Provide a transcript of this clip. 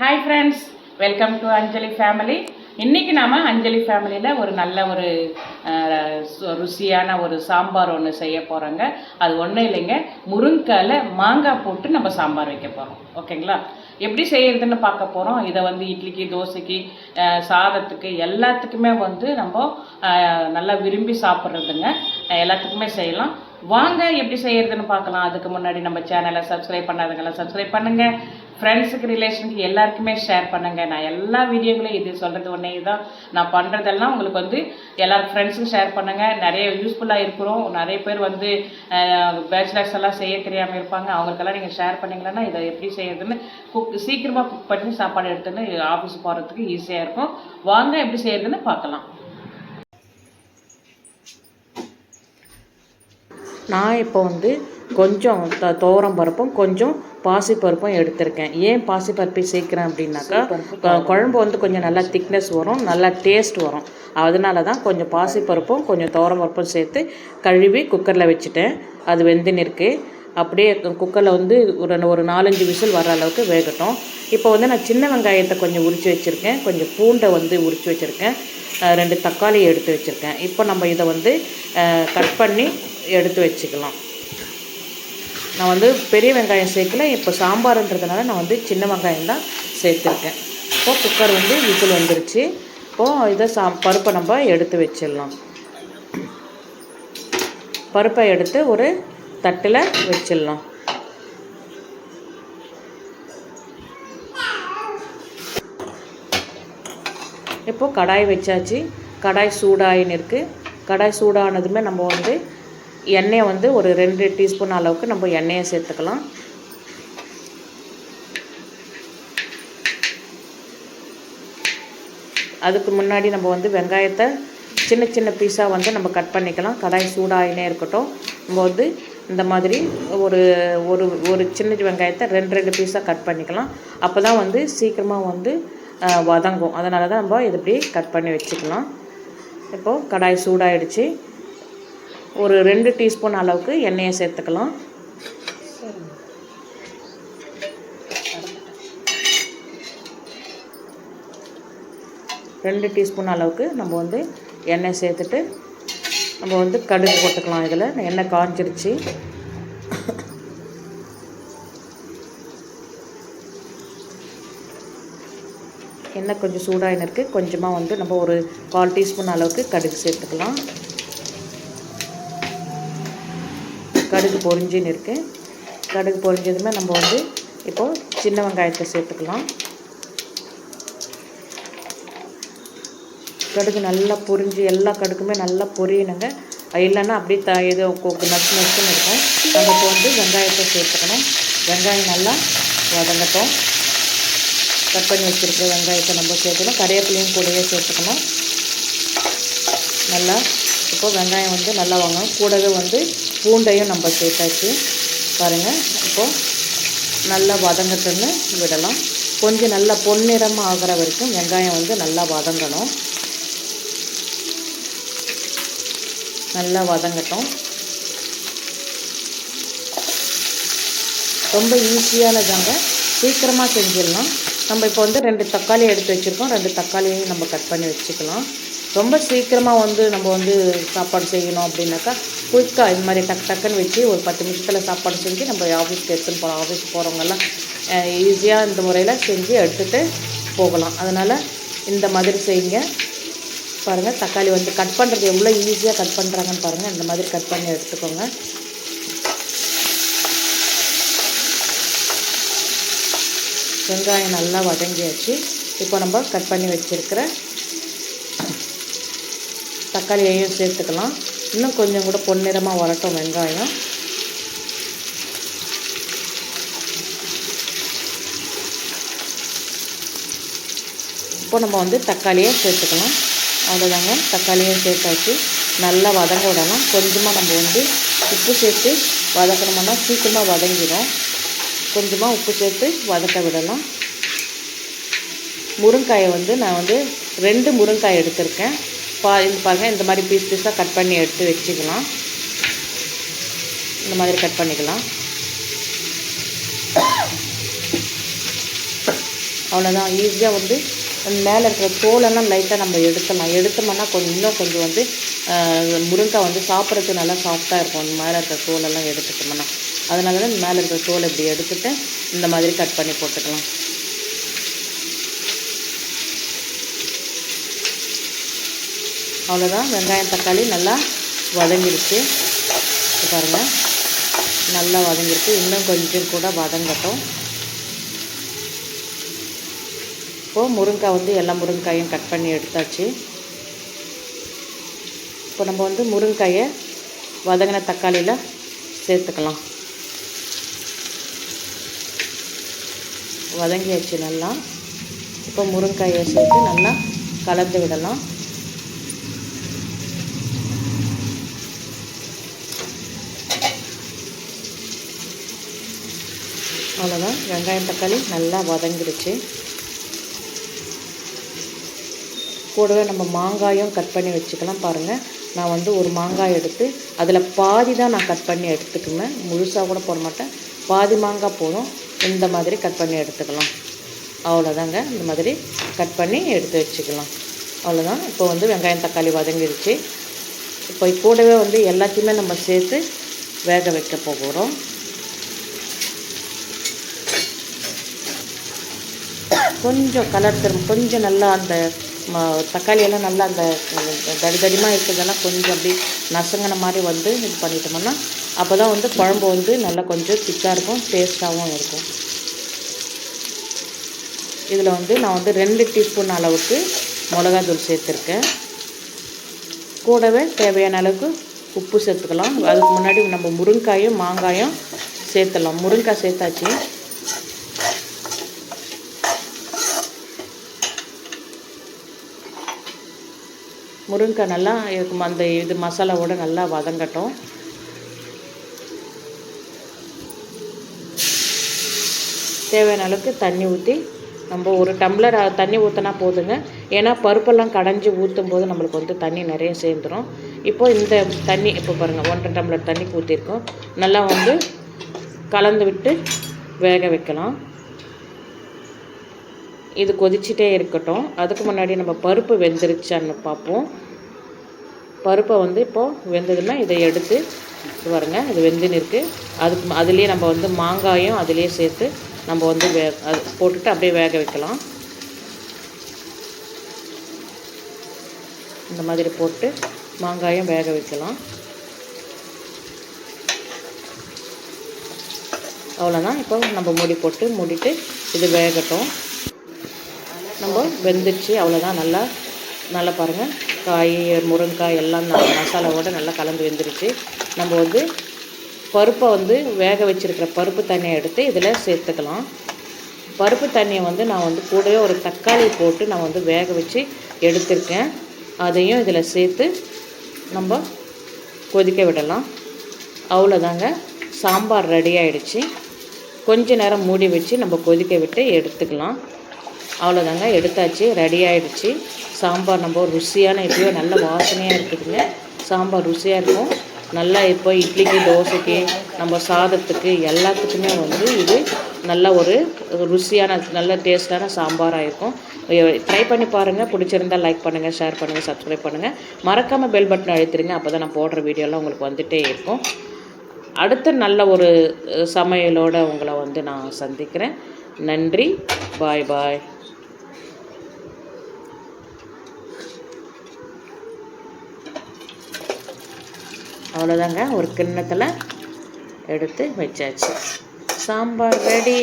Hi friends, welcome to Anjali family. இன்றைக்கி நாம் அஞ்சலி ஃபேமிலியில் ஒரு நல்ல ஒரு ருசியான ஒரு சாம்பார் ஒன்று செய்ய போகிறோங்க. அது ஒன்றும் இல்லைங்க, முருங்கைக்காயில் மாங்காய் போட்டு நம்ம சாம்பார் வைக்க போகிறோம். ஓகேங்களா? எப்படி செய்கிறதுன்னு பார்க்க போகிறோம். இதை வந்து இட்லிக்கு, தோசைக்கு, சாதத்துக்கு எல்லாத்துக்குமே வந்து நம்ம நல்லா விரும்பி சாப்பிட்றதுங்க. எல்லாத்துக்குமே செய்யலாம். வாங்க எப்படி செய்கிறதுன்னு பார்க்கலாம். அதுக்கு முன்னாடி நம்ம சேனலை சப்ஸ்கிரைப் பண்ணாதவங்களாம் சப்ஸ்கிரைப் பண்ணுங்கள். ஃப்ரெண்ட்ஸுக்கு, ரிலேஷனுக்கு எல்லாருக்குமே ஷேர் பண்ணுங்கள். நான் எல்லா வீடியோங்களையும் இது சொல்கிறது ஒன்றே தான், நான் பண்ணுறதெல்லாம் உங்களுக்கு வந்து எல்லாரும் ஃப்ரெண்ட்ஸுக்கு ஷேர் பண்ணுங்கள். நிறைய யூஸ்ஃபுல்லாக இருக்கிறோம். நிறைய பேர் வந்து பேச்சுலர்ஸ் எல்லாம் செய்ய தெரியாமல் இருப்பாங்க. அவங்களுக்கெல்லாம் நீங்கள் ஷேர் பண்ணிங்களன்னா இதை எப்படி செய்யறதுன்னு சீக்கிரமாக குக் பண்ணி சாப்பாடு எடுத்துன்னு ஆஃபீஸ் போகிறதுக்கு ஈஸியாக இருக்கும். வாங்க எப்படி செய்யறதுன்னு பார்க்கலாம். நான் இப்போ வந்து கொஞ்சம் துவரம் பருப்பும் கொஞ்சம் பாசிப்பருப்பும் எடுத்திருக்கேன். ஏன் பாசிப்பருப்பை சேர்க்குறேன் அப்படின்னாக்கா, குழம்பு வந்து கொஞ்சம் நல்லா திக்னஸ் வரும், நல்லா டேஸ்ட் வரும். அதனால தான் கொஞ்சம் பாசிப்பருப்பும் கொஞ்சம் துவரம் பருப்பும் சேர்த்து கழுவி குக்கரில் வச்சுட்டேன். அது வெந்துன்னு இருக்குது. அப்படியே குக்கரில் வந்து ஒரு 4-5 விசில் வர அளவுக்கு வேகட்டும். இப்போ வந்து நான் சின்ன வெங்காயத்தை கொஞ்சம் உரித்து வச்சுருக்கேன், கொஞ்சம் பூண்டை வந்து உரித்து வச்சுருக்கேன், 2 தக்காளி எடுத்து வச்சுருக்கேன். இப்போ நம்ம இதை வந்து கட் பண்ணி எடுத்து வச்சுக்கலாம். நான் வந்து பெரிய வெங்காயம் சேர்க்கல, இப்போ சாம்பார்ன்றதுனால நான் வந்து சின்ன வெங்காயம் தான் சேர்த்துருக்கேன். இப்போது குக்கர் வந்து விசில் வந்துருச்சு. இப்போது இதை பருப்பை நம்ம எடுத்து வச்சிடலாம். பருப்பை எடுத்து ஒரு தட்டில் வச்சிடலாம். இப்போது கடாய் வச்சாச்சு. கடாய் சூடாயின்னு இருக்குது. கடாய் சூடானதுமே நம்ம வந்து எண்ணெயை வந்து ஒரு 2 டீஸ்பூன் அளவுக்கு நம்ம எண்ணெயை சேர்த்துக்கலாம். அதுக்கு முன்னாடி நம்ம வந்து வெங்காயத்தை சின்ன சின்ன பீஸாக வந்து நம்ம கட் பண்ணிக்கலாம். கடாய் சூடாயினே இருக்கட்டும். நம்ம வந்து இந்த மாதிரி ஒரு ஒரு ஒரு சின்ன வெங்காயத்தை 2 பீஸாக கட் பண்ணிக்கலாம். அப்போ தான் வந்து சீக்கிரமாக வந்து வதங்கும். அதனால தான் நம்ம இது இப்படி கட் பண்ணி வச்சுக்கலாம். இப்போது கடாய் சூடாயிடுச்சு. ஒரு 2 டீஸ்பூன் அளவுக்கு எண்ணெயை சேர்த்துக்கலாம். ரெண்டு டீஸ்பூன் அளவுக்கு நம்ம வந்து எண்ணெய் சேர்த்துட்டு நம்ம வந்து கடுகு போட்டுக்கலாம். இதில் எண்ணெய் காஞ்சிருச்சு. எண்ணெய் கொஞ்சம் சூடாக இருக்குது. கொஞ்சமாக வந்து நம்ம ஒரு 1/4 டீஸ்பூன் அளவுக்கு கடுகு சேர்த்துக்கலாம். கடுகு பொரிஞ்சின்னு இருக்குது. கடுகு பொரிஞ்சதுமே நம்ம வந்து இப்போது சின்ன வெங்காயத்தை சேர்த்துக்கலாம். கடுகு நல்லா பொரிஞ்சு, எல்லா கடுகுமே நல்லா பொரியணுங்க. இல்லைன்னா அப்படியே இது நசுன்னு இருக்கும். நம்ம இப்போ வந்து வெங்காயத்தை சேர்த்துக்கணும். வெங்காயம் நல்லா வதங்கட்டும். கட் பண்ணி வச்சுருக்கிற வெங்காயத்தை நம்ம சேர்த்துக்கணும். கறிவேப்பிலையும் கூடவே சேர்த்துக்கணும். நல்லா இப்போ வெங்காயம் வந்து நல்லா வாங்கணும். கூடவே வந்து பூண்டையும் நம்ம சேர்த்தாச்சு. பாருங்கள், இப்போது நல்லா வதங்கட்டுன்னு விடலாம். கொஞ்சம் நல்லா பொன்னிறமாக ஆகிற வரைக்கும் வெங்காயம் வந்து நல்லா வதங்கணும். நல்லா வதங்கட்டும். ரொம்ப ஈஸியானதாங்க, சீக்கிரமாக செஞ்சிடலாம். நம்ம இப்போ வந்து 2 தக்காளி எடுத்து வச்சுருக்கோம். 2 தக்காளியையும் நம்ம கட் பண்ணி வச்சுக்கலாம். ரொம்ப சீக்கிரமாக வந்து நம்ம வந்து சாப்பாடு செய்யணும் அப்படின்னாக்கா குயிக்காக இது மாதிரி டக்குன்னு வச்சு ஒரு 10 நிமிஷத்தில் சாப்பாடு செஞ்சு நம்ம ஆஃபீஸ்க்கு எடுத்துன்னு போகிறோம். ஆஃபீஸ் போகிறவங்கெல்லாம் ஈஸியாக இந்த முறையில் செஞ்சு எடுத்துகிட்டு போகலாம். அதனால் இந்த மாதிரி செய்யுங்க. பாருங்கள், தக்காளி வந்து கட் பண்ணுறது எவ்வளோ ஈஸியாக கட் பண்ணுறாங்கன்னு பாருங்கள். இந்த மாதிரி கட் பண்ணி எடுத்துக்கோங்க. வெங்காயம் நல்லா வதங்கியாச்சு. இப்போ நம்ம கட் பண்ணி வச்சுருக்கிற தக்காளியையும் சேர்த்துக்கலாம். இன்னும் கொஞ்சம் கூட பொன்னிறமாக வரட்டும் வெங்காயம். இப்போ நம்ம வந்து தக்காளியை சேர்த்துக்கலாம். அவ்வளோதாங்க, தக்காளியும் சேர்த்தாச்சு. நல்லா வதங்க விடலாம். கொஞ்சமாக நம்ம வந்து உப்பு சேர்த்து வதக்கணும்னா சீக்கிரமாக வதங்கிடும். கொஞ்சமாக உப்பு சேர்த்து வதக்க விடலாம். முருங்காயை வந்து நான் வந்து 2 முருங்காய் எடுத்திருக்கேன். இது பாருங்கள், இந்த மாதிரி பீஸாக கட் பண்ணி எடுத்து வச்சுக்கலாம். இந்த மாதிரி கட் பண்ணிக்கலாம். அவ்வளோதான். ஈஸியாக வந்து மேலே இருக்கிற தோலெல்லாம் லைட்டாக நம்ம எடுத்தோம்னா இன்னும் கொஞ்சம் வந்து முருங்கைக்காய் வந்து சாப்பிட்றதுக்கு நல்லா சாஃப்டாக இருக்கும். அந்த மேலே இருக்கிற தோலெல்லாம் எடுத்துட்டோம்னா, அதனால தான் மேலே இருக்கிற தோலை இப்படி எடுத்துட்டு இந்த மாதிரி கட் பண்ணி போட்டுக்கலாம். அவ்வளோதான். வெங்காயம் தக்காளி நல்லா வதங்கிடுச்சு. பாருங்கள், நல்லா வதங்கிருக்கு. இன்னும் கொஞ்சம் கூட வதங்கட்டும். இப்போது முருங்கைக்காய் வந்து எல்லா முருங்கைக்காயும் கட் பண்ணி எடுத்தாச்சு. இப்போ நம்ம வந்து முருங்கைக்காயை வதங்கின தக்காளியில் சேர்த்துக்கலாம். வதங்கியாச்சு நல்லா. இப்போ முருங்கைக்காயை சேர்த்து நல்லா கலந்து விடலாம். அவ்வளோதான். வெங்காயம் தக்காளி நல்லா வதங்கிடுச்சு. கூடவே நம்ம மாங்காயும் கட் பண்ணி வச்சுக்கலாம். பாருங்கள், நான் வந்து ஒரு மாங்காய் எடுத்து அதில் பாதி தான் நான் கட் பண்ணி எடுத்துக்குவேன். முழுசாக கூட போட மாட்டேன். பாதி மாங்காய் போதும். இந்த மாதிரி கட் பண்ணி எடுத்துக்கலாம். அவ்வளோதாங்க. இந்த மாதிரி கட் பண்ணி எடுத்து வச்சுக்கலாம். அவ்வளோதான். இப்போ வந்து வெங்காயம் தக்காளி வதங்கிடுச்சு. இப்போ கூடவே வந்து எல்லாத்தையுமே நம்ம சேர்த்து வேக வைக்க போகிறோம். கொஞ்சம் கலர் தரும். கொஞ்சம் நல்லா அந்த தக்காளியெல்லாம் நல்லா அந்த தடிதடிமாக இருக்கிறதெல்லாம் கொஞ்சம் அப்படி நசுங்கின மாதிரி வந்து இது பண்ணிட்டோம்னா அப்போ தான் வந்து குழம்பு வந்து நல்லா கொஞ்சம் திக்காக இருக்கும், டேஸ்ட்டாகவும் இருக்கும். இதில் வந்து நான் வந்து 2 டீஸ்பூன் அளவுக்கு மிளகாத்தூள் சேர்த்துருக்கேன். கூடவே தேவையான அளவுக்கு உப்பு சேர்த்துக்கலாம். அதுக்கு முன்னாடி நம்ம முருங்காயும் மாங்காயும் சேர்த்துடலாம். முருங்காய் சேர்த்தாச்சு. முருங்கைக்காய் நல்லா அந்த இது மசாலாவோட நல்லா வதங்கட்டும். தேவையான அளவுக்கு தண்ணி ஊற்றி நம்ம ஒரு டம்ளர் தண்ணி ஊற்றினா போதுங்க. ஏன்னா பருப்பெல்லாம் கடைஞ்சி ஊற்றும் போது நம்மளுக்கு வந்து தண்ணி நிறைய சேர்ந்துடும். இப்போது இந்த தண்ணி இப்போ பாருங்கள் 1.5 டம்ளர் தண்ணி ஊற்றிருக்கோம். நல்லா வந்து கலந்து விட்டு வேக வைக்கலாம். இது கொதிச்சிட்டே இருக்கட்டும். அதுக்கு முன்னாடி நம்ம பருப்பு வெந்துருச்சான்னு பார்ப்போம். பருப்பை வந்து இப்போது வெந்ததுன்னா இதை எடுத்து பாருங்க, இது வெந்துன்னு இருக்குது. அதுலேயே நம்ம வந்து மாங்காயும் அதுலேயே சேர்த்து நம்ம வந்து அது போட்டுட்டு அப்படியே வேக வைக்கலாம். இந்த மாதிரி போட்டு மாங்காயும் வேக வைக்கலாம். அவ்வளோதான். இப்போ நம்ம மூடிட்டு இது வேகட்டும். நம்ம வெந்துடுச்சு. அவ்வளோதான். நல்லா பாருங்கள், காய் முருங்கைக்காய் எல்லாம் மசாலாவோடு நல்லா கலந்து வெந்துருச்சு. நம்ம வந்து பருப்பை வந்து வேக வச்சுருக்கிற பருப்பு தண்ணியை எடுத்து இதில் சேர்த்துக்கலாம். பருப்பு தண்ணியை வந்து நான் வந்து கூடவே ஒரு தக்காளி போட்டு நான் வந்து வேக வச்சு எடுத்திருக்கேன். அதையும் இதில் சேர்த்து நம்ம கொதிக்க விடலாம். அவ்வளோதாங்க, சாம்பார் ரெடி ஆகிடுச்சு. கொஞ்ச நேரம் மூடி வச்சு நம்ம கொதிக்க விட்டு எடுத்துக்கலாம். அவ்வளோதாங்க, எடுத்தாச்சு, ரெடி ஆகிடுச்சு. சாம்பார் நம்ம ருசியான இப்போயோ நல்ல வாசனையாக இருக்குதுங்க. சாம்பார் ருசியாக இருக்கும். நல்லா இப்போ இட்லிக்கு தோசைக்கு நம்ம சாதத்துக்கு எல்லாத்துக்குமே வந்து இது நல்ல ஒரு ருசியான நல்ல டேஸ்ட்டான சாம்பாராக இருக்கும். ட்ரை பண்ணி பாருங்கள். பிடிச்சிருந்தால் லைக் பண்ணுங்கள், ஷேர் பண்ணுங்கள், சப்ஸ்கிரைப் பண்ணுங்கள். மறக்காமல் பெல் பட்டன் அழுத்திடுங்க. அப்போ தான் நான் போடுற வீடியோலாம் உங்களுக்கு வந்துகிட்டே இருக்கும். அடுத்த நல்ல ஒரு சமையலோடு உங்களை வந்து நான் சந்திக்கிறேன். நன்றி. பாய் பாய். அவ்வளோதாங்க, ஒரு கிண்ணத்தில் எடுத்து வச்சாச்சு. சாம்பார் ரெடி.